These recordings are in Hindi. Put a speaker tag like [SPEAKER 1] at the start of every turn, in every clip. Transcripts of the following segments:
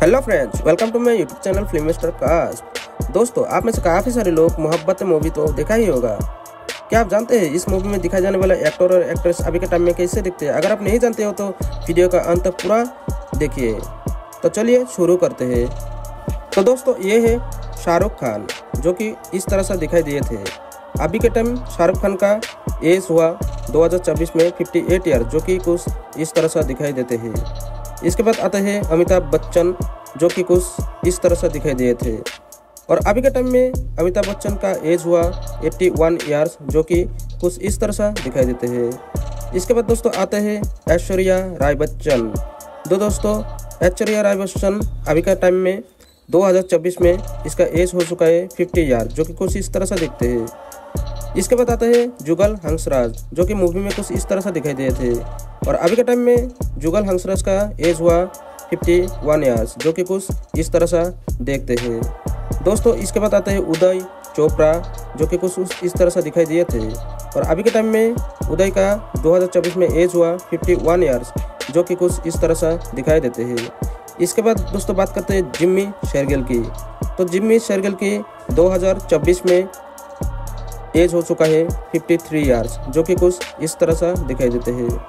[SPEAKER 1] Hello friends, welcome to my YouTube channel filmster cast. दोस्तों, आप में से काफ़ी सारे लोग मोहब्बत मूवी तो देखा ही होगा। क्या आप जानते हैं इस मूवी में दिखाए जाने वाला एक्टर और एक्ट्रेस अभी के टाइम में कैसे दिखते हैं? अगर आप नहीं जानते हो तो वीडियो का अंत तक पूरा देखिए। तो चलिए शुरू करते हैं। तो दोस्तों, ये है शाहरुख खान, जो कि इस तरह से दिखाई दिए थे। अभी के टाइम शाहरुख खान का एज हुआ 2024 में 58 ईयर, जो कि कुछ इस तरह से दिखाई देते हैं। इसके बाद आते हैं अमिताभ बच्चन, जो कि कुछ इस तरह से दिखाई दिए थे। और अभी के टाइम में अमिताभ बच्चन का एज हुआ 81 ईयर्स, जो कि कुछ इस तरह से दिखाई देते हैं। इसके बाद दोस्तों आते हैं ऐश्वर्या राय बच्चन। दोस्तों, ऐश्वर्या राय बच्चन अभी का टाइम में 2024 में इसका एज हो चुका है 50 ईयर, जो कि कुछ इस तरह से दिखते हैं। इसके बाद आता है जुगल हंसराज, जो कि मूवी में कुछ इस तरह से दिखाई दिए थे। और अभी के टाइम में जुगल हंसराज का एज हुआ 51 ईयर्स, जो कि कुछ इस तरह से देखते हैं। दोस्तों, इसके बाद आते हैं उदय चोपड़ा, जो कि कुछ इस तरह से दिखाई दिए थे। और अभी के टाइम में उदय का 2024 में एज हुआ 51 ईयर्स, जो कि कुछ इस तरह से दिखाई देते हैं। इसके बाद दोस्तों बात करते हैं जिम्मी शेरगिल की। तो जिम्मी शेरगिल की 2024 में एज हो चुका है 53 ईयर्स, जो कि कुछ इस तरह से दिखाई देते हैं।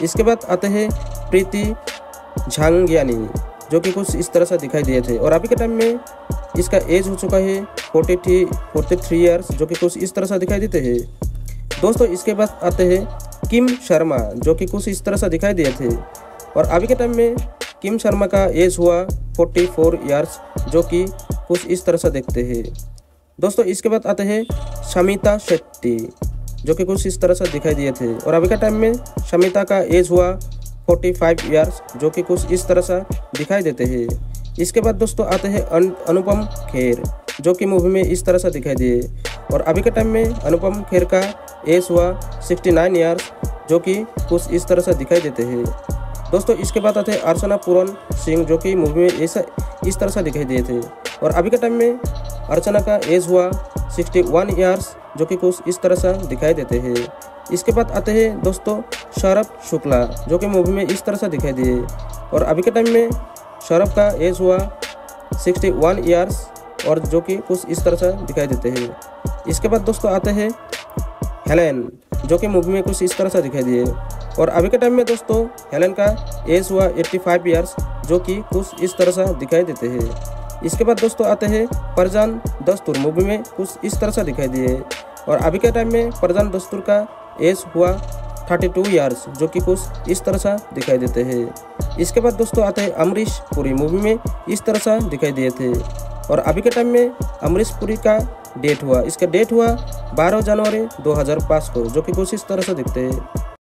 [SPEAKER 1] इसके बाद आते हैं प्रीति झांगियानी, जो कि कुछ इस तरह से दिखाई दिए थे। और अभी के टाइम में इसका एज हो चुका है 43 ईयर्स, जो कि कुछ इस तरह से दिखाई देते हैं। दोस्तों, इसके बाद आते हैं किम शर्मा, जो कि कुछ इस तरह से दिखाई दिए थे। और अभी के टाइम में किम शर्मा का एज हुआ 44 ईयर्स, जो कि कुछ इस तरह से दिखते हैं। दोस्तों, इसके बाद आते हैं शमिता शेट्टी, जो कि कुछ इस तरह से दिखाई दिए थे। और अभी का टाइम में शमिता का एज हुआ 45 ईयर्स, जो कि कुछ इस तरह से दिखाई देते हैं। इसके बाद दोस्तों आते हैं अनुपम खेर, जो कि मूवी में इस तरह से दिखाई दिए। और अभी के टाइम में अनुपम खेर का एज हुआ 69 ईयर्स, जो कि कुछ इस तरह से दिखाई देते हैं। दोस्तों, इसके बाद आते हैं अर्चना पूरन सिंह, जो कि मूवी में इस तरह से दिखाई दिए थे। और अभी के टाइम में अर्चना का एज हुआ 61 ईयर्स, जो कि कुछ इस तरह से दिखाई देते हैं। इसके बाद आते हैं दोस्तों सौरभ शुक्ला, जो कि मूवी में इस तरह से दिखाई दिए। और अभी के टाइम में सौरभ का एज हुआ 61 ईयर्स, और जो कि कुछ इस तरह से दिखाई देते हैं। इसके बाद दोस्तों आते हैं हेलेन, जो कि मूवी में कुछ इस तरह से दिखाई दिए। और अभी के टाइम में दोस्तों हेलेन का एज हुआ 85 ईयर्स, जो कि कुछ इस तरह से दिखाई देते हैं। इसके बाद दोस्तों आते हैं परजान दस्तूर, मूवी में कुछ इस तरह से दिखाई दिए। और अभी के टाइम में परजान दस्तूर का एज हुआ 32 ईयर्स, जो कि कुछ इस तरह से दिखाई देते हैं। इसके बाद दोस्तों आते हैं अमरीश पुरी, मूवी में इस तरह से दिखाई दिए थे। और अभी के टाइम में अमरीश पुरी का डेट हुआ 12 जनवरी 2005 को, जो कि कुछ इस तरह से दिखते हैं।